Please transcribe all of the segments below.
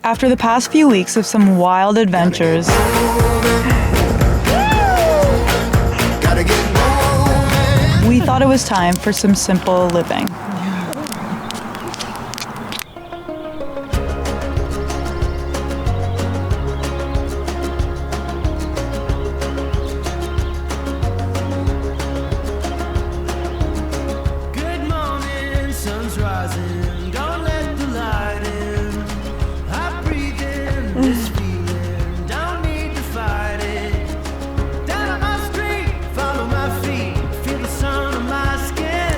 After the past few weeks of some wild adventures, we thought it was time for some simple living.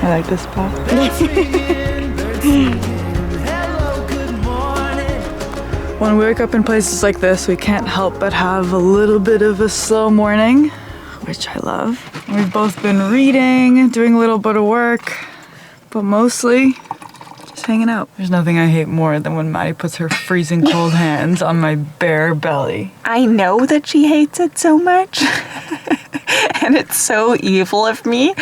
I like this spot. When we wake up in places like this, we can't help but have a little bit of a slow morning, which I love. We've both been reading, doing a little bit of work, but mostly just hanging out. There's nothing I hate more than when Maddie puts her freezing cold hands on my bare belly. I know that she hates it so much, and it's so evil of me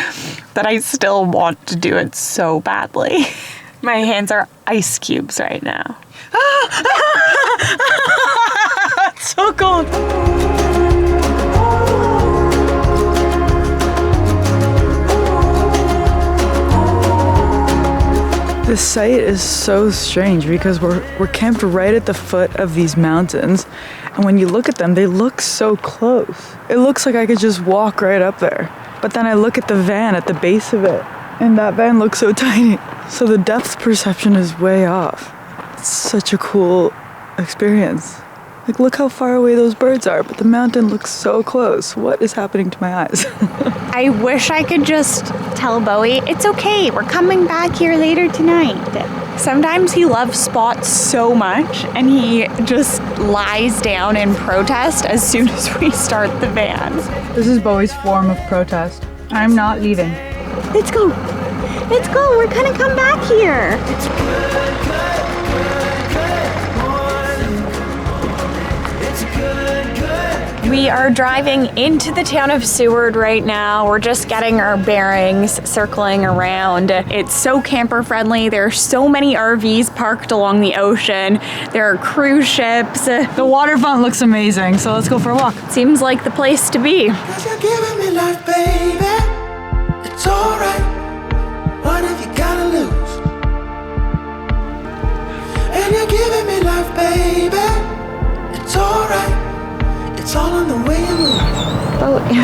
that I still want to do it so badly. My hands are ice cubes right now. It's so cold. This site is so strange because we're camped right at the foot of these mountains, and when you look at them, they look so close. It looks like I could just walk right up there. But then I look at the van at the base of it, and that van looks so tiny. So the depth perception is way off. It's such a cool experience. Like, look how far away those birds are, but the mountain looks so close. What is happening to my eyes? I wish I could just tell Bowie, it's okay, we're coming back here later tonight. Sometimes he loves spots so much, and he just lies down in protest as soon as we start the van. This is Bowie's form of protest. I'm not leaving. Let's go. Let's go. We're gonna come back here. We are driving into the town of Seward right now. We're just getting our bearings, circling around. It's so camper friendly. There are so many RVs parked along the ocean. There are cruise ships. The waterfront looks amazing, so let's go for a walk. Seems like the place to be. 'Cause you're giving me life, baby. It's alright. What have you gotta lose? And you're giving me life, baby. It's alright. It's all in the way you move. Bowie.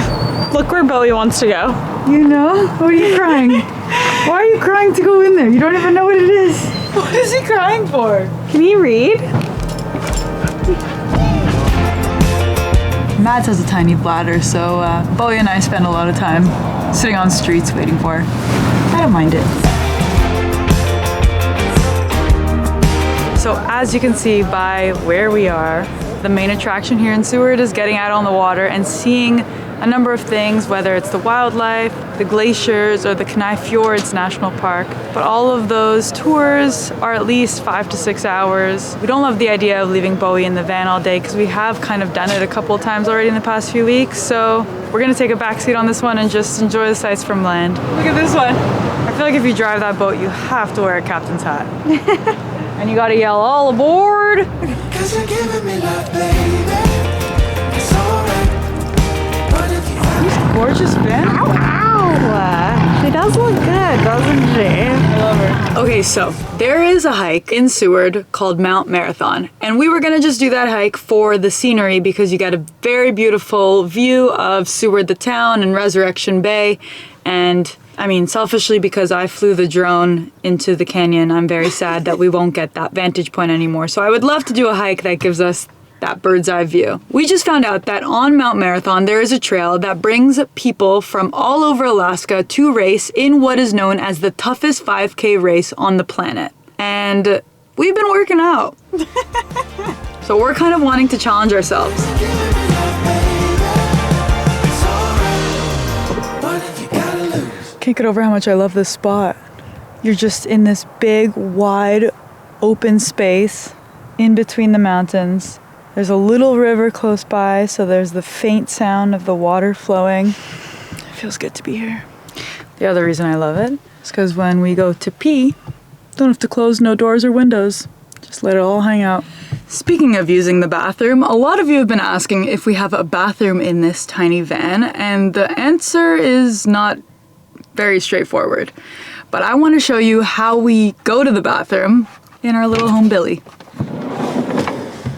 Look where Bowie wants to go. You know? Why are you crying? Why are you crying to go in there? You don't even know what it is. What is he crying for? Can he read? Mads has a tiny bladder, so Bowie and I spend a lot of time sitting on streets waiting for her. I don't mind it. So as you can see by where we are, the main attraction here in Seward is getting out on the water and seeing a number of things, whether it's the wildlife, the glaciers, or the Kenai Fjords National Park. But all of those tours are at least 5 to 6 hours. We don't love the idea of leaving Bowie in the van all day because we have kind of done it a couple of times already in the past few weeks. So we're gonna take a backseat on this one and just enjoy the sights from land. Look at this one. I feel like if you drive that boat, you have to wear a captain's hat. And you gotta yell, all aboard! 'Cause you're giving me life, baby. It's alright. What have you got? Gorgeous van. Ow! She does look good, doesn't she? I love her. Okay, so there is a hike in Seward called Mount Marathon, and we were gonna just do that hike for the scenery because you get a very beautiful view of Seward, the town, and Resurrection Bay, and I mean, selfishly, because I flew the drone into the canyon, I'm very sad that we won't get that vantage point anymore. So I would love to do a hike that gives us that bird's eye view. We just found out that on Mount Marathon, there is a trail that brings people from all over Alaska to race in what is known as the toughest 5K race on the planet. And we've been working out. So we're kind of wanting to challenge ourselves. Can't get over how much I love this spot. You're just in this big, wide, open space in between the mountains. There's a little river close by, so there's the faint sound of the water flowing. It feels good to be here. The other reason I love it is because when we go to pee, don't have to close no doors or windows. Just let it all hang out. Speaking of using the bathroom, a lot of you have been asking if we have a bathroom in this tiny van, and the answer is not very straightforward. But I want to show you how we go to the bathroom in our little home Billie.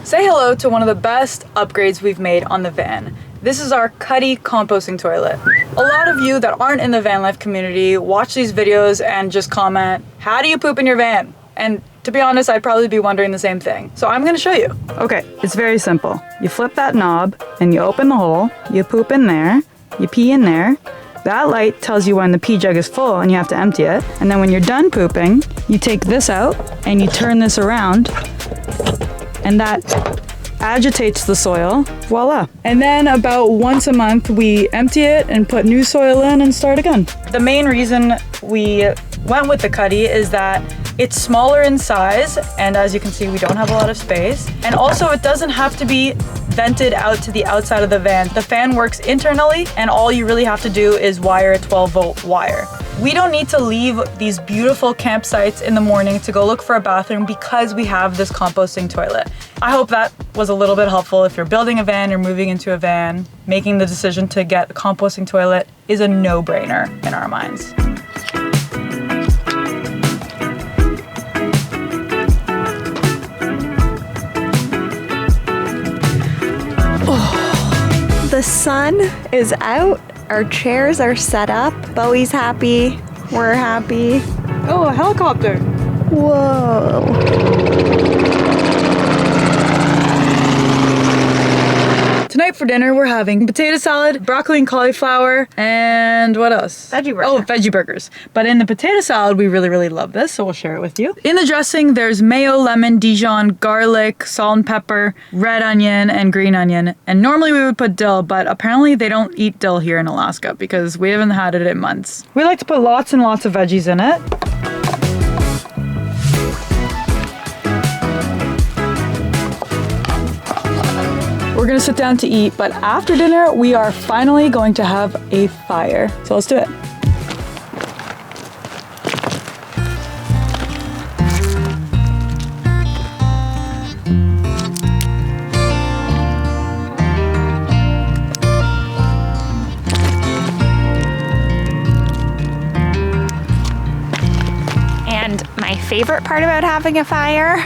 Say hello to one of the best upgrades we've made on the van. This is our Cuddy composting toilet. A lot of you that aren't in the van life community watch these videos and just comment, how do you poop in your van? And to be honest, I'd probably be wondering the same thing. So I'm gonna show you. Okay, it's very simple. You flip that knob and you open the hole, you poop in there, you pee in there. That light tells you when the pee jug is full and you have to empty it. And then when you're done pooping, you take this out and you turn this around, and that agitates the soil, voila. And then about once a month, we empty it and put new soil in and start again. The main reason we went with the Cuddy is that it's smaller in size, and as you can see, we don't have a lot of space. And also, it doesn't have to be vented out to the outside of the van. The fan works internally, and all you really have to do is wire a 12-volt wire. We don't need to leave these beautiful campsites in the morning to go look for a bathroom because we have this composting toilet. I hope that was a little bit helpful. If you're building a van, you're moving into a van, making the decision to get a composting toilet is a no-brainer in our minds. The sun is out, our chairs are set up, Bowie's happy, we're happy. Oh, a helicopter. Whoa. Tonight for dinner, we're having potato salad, broccoli and cauliflower, and what else? Veggie burger. Oh, veggie burgers. But in the potato salad, we really, really love this, so we'll share it with you. In the dressing, there's mayo, lemon, Dijon, garlic, salt and pepper, red onion, and green onion. And normally we would put dill, but apparently they don't eat dill here in Alaska because we haven't had it in months. We like to put lots and lots of veggies in it. We're gonna sit down to eat, but after dinner, we are finally going to have a fire. So let's do it. And my favorite part about having a fire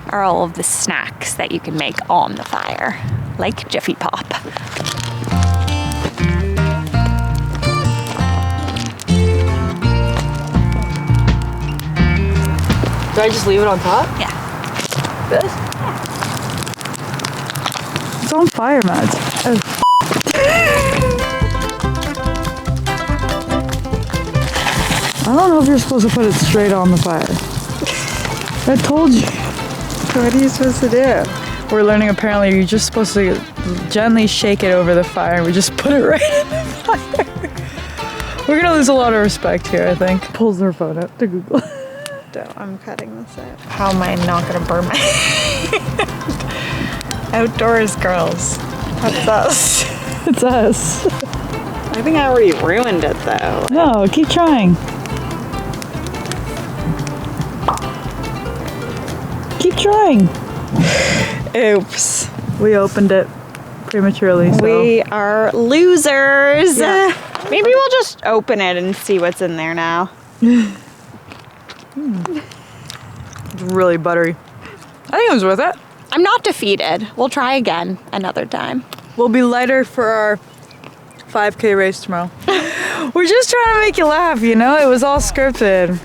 are all of the snacks that you can make on the fire, like Jiffy Pop. Do I just leave it on top? Yeah. This? It's on fire, Mads. Oh. I don't know if you're supposed to put it straight on the fire. I told you. What are you supposed to do? We're learning apparently you're just supposed to gently shake it over the fire. We just put it right in the fire. We're gonna lose a lot of respect here, I think. Pulls their phone out to Google. I'm cutting this out. How am I not gonna burn my hand? Outdoors girls. That's us. It's us. I think I already ruined it though. No, keep trying. Keep trying. Oops. We opened it prematurely, so. We are losers. Yeah. Maybe we'll just open it and see what's in there now. It's really buttery. I think it was worth it. I'm not defeated. We'll try again another time. We'll be lighter for our 5K race tomorrow. We're just trying to make you laugh, you know? It was all scripted.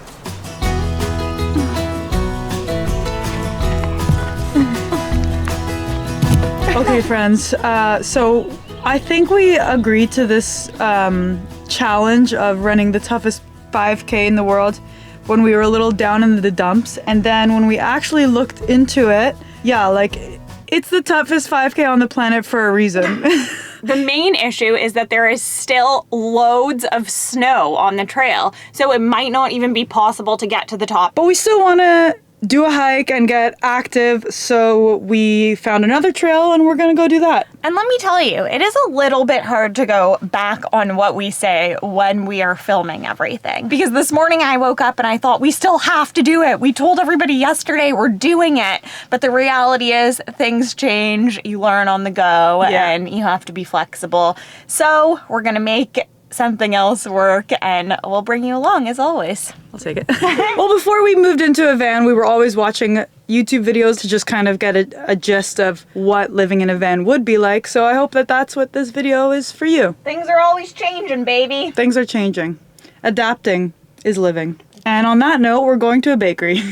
Okay, friends, so I think we agreed to this challenge of running the toughest 5K in the world when we were a little down in the dumps. And then when we actually looked into it, yeah, like it's the toughest 5K on the planet for a reason. The main issue is that there is still loads of snow on the trail, so it might not even be possible to get to the top. But we still want to do a hike and get active. So we found another trail and we're gonna go do that. And let me tell you, it is a little bit hard to go back on what we say when we are filming everything. Because this morning I woke up and I thought, we still have to do it. We told everybody yesterday we're doing it. But the reality is things change, you learn on the go, and you have to be flexible. So we're gonna make something else work and we'll bring you along as always. I'll take it. Well, before we moved into a van, we were always watching YouTube videos to just kind of get a gist of what living in a van would be like. So I hope that that's what this video is for you. Things are always changing, baby. Things are changing. Adapting is living. And on that note, we're going to a bakery.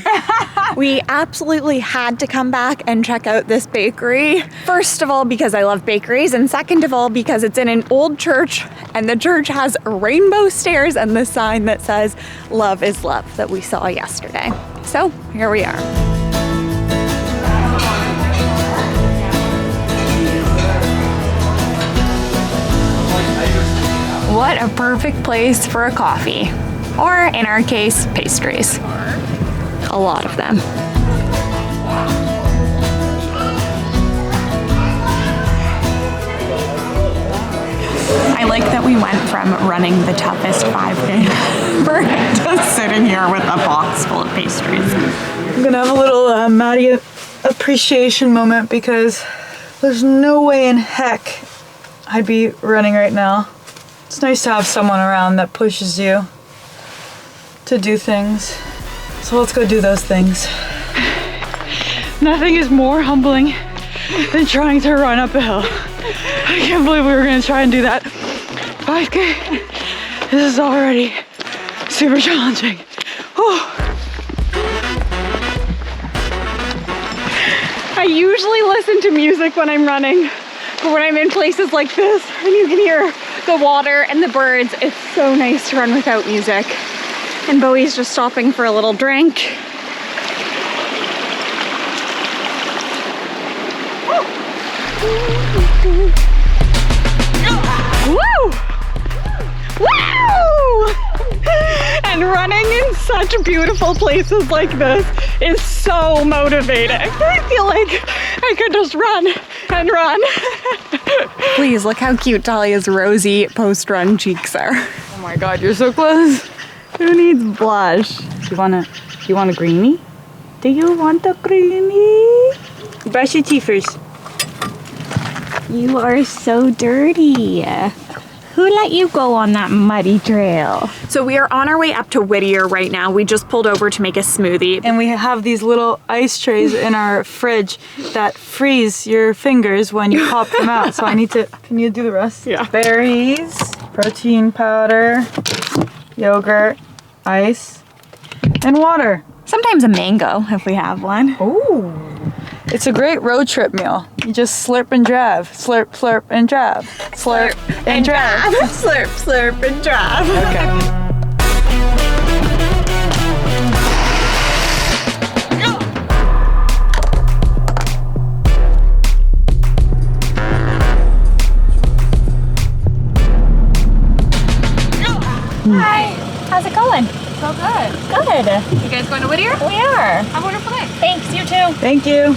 We absolutely had to come back and check out this bakery. First of all, because I love bakeries, and second of all, because it's in an old church, and the church has rainbow stairs and the sign that says, "Love is love," that we saw yesterday. So here we are. What a perfect place for a coffee. Or in our case, pastries. A lot of them. I like that we went from running the toughest 5K to sitting here with a box full of pastries. I'm gonna have a little Maddie appreciation moment because there's no way in heck I'd be running right now. It's nice to have someone around that pushes you to do things. So let's go do those things. Nothing is more humbling than trying to run up a hill. I can't believe we were gonna try and do that 5K. This is already super challenging. Whew. I usually listen to music when I'm running, but when I'm in places like this and you can hear the water and the birds, it's so nice to run without music. And Bowie's just stopping for a little drink. Woo! Woo! And running in such beautiful places like this is so motivating. I feel like I could just run and run. Please look how cute Talia's rosy post-run cheeks are. Oh my god, you're so close. Who needs blush? Do you want a greenie? Do you want a greenie? Brush your teeth first. You are so dirty. Who let you go on that muddy trail? So we are on our way up to Whittier right now. We just pulled over to make a smoothie. And we have these little ice trays in our fridge that freeze your fingers when you pop them out. So can you do the rest? Yeah. Berries, protein powder, yogurt, ice, and water. Sometimes a mango if we have one. Ooh. It's a great road trip meal. You just slurp and drab. Slurp, slurp, and drab. Slurp and drab. Slurp, slurp, and drab. Okay. Hi, how's it going? So good. Good. You guys going to Whittier? We are. Have a wonderful day. Thanks, you too. Thank you.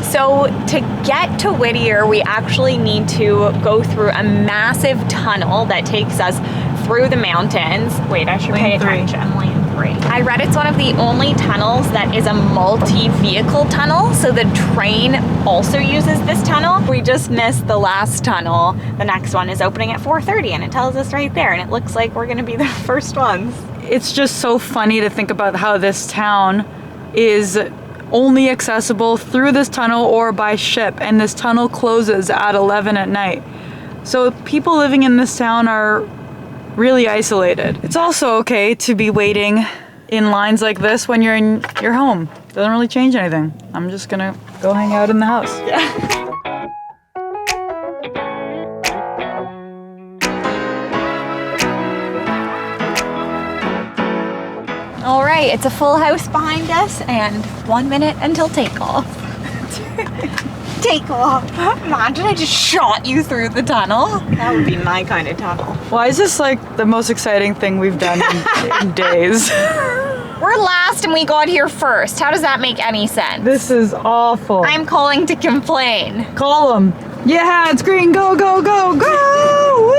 So to get to Whittier, we actually need to go through a massive tunnel that takes us through the mountains. Wait, I should pay attention. Lane 3. I read it's one of the only tunnels that is a multi-vehicle tunnel, so the train also uses this tunnel. We just missed the last tunnel. The next one is opening at 4:30 and it tells us right there, and it looks like we're gonna be the first ones. It's just so funny to think about how this town is only accessible through this tunnel or by ship, and this tunnel closes at 11 at night. So people living in this town are really isolated. It's also okay to be waiting in lines like this when you're in your home. Doesn't really change anything. I'm just gonna go hang out in the house. Yeah. All right, it's a full house behind us and 1 minute until takeoff. Takeoff. Imagine I just shot you through the tunnel. That would be my kind of tunnel. Why is this like the most exciting thing we've done in days? We're last and we got here first. How does that make any sense? This is awful. I'm calling to complain. Call them. Yeah, it's green. Go, go, go, go! Woo!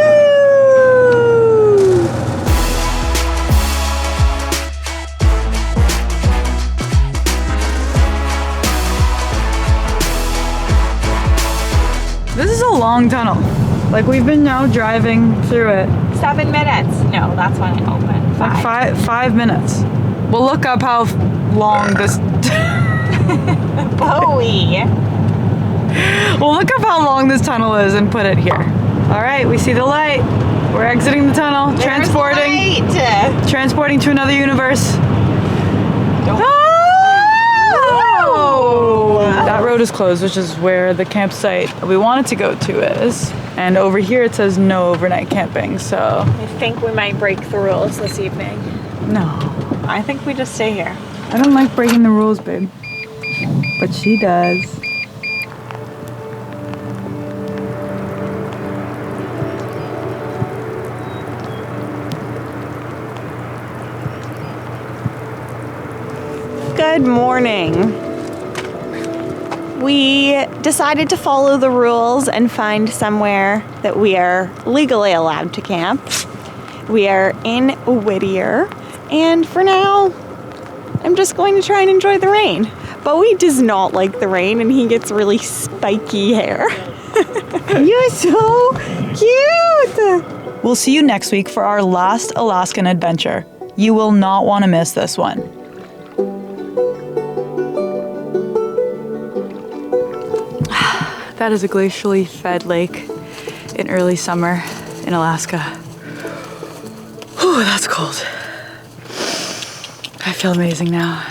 This is a long tunnel. Like we've been now driving through it. 7 minutes. No, that's when it opened. Like 5 minutes. We'll look up how long this. Bowie. We'll look up how long this tunnel is and put it here. All right, we see the light. We're exiting the tunnel, transporting to another universe. Oh! That road is closed, which is where the campsite we wanted to go to is. And over here it says no overnight camping, so. I think we might break the rules this evening. No. I think we just stay here. I don't like breaking the rules, babe. But she does. Good morning. We decided to follow the rules and find somewhere that we are legally allowed to camp. We are in Whittier, and for now, I'm just going to try and enjoy the rain. Bowie does not like the rain, and he gets really spiky hair. You're so cute! We'll see you next week for our last Alaskan adventure. You will not want to miss this one. That is a glacially fed lake in early summer in Alaska. Whew, that's cold. I feel amazing now.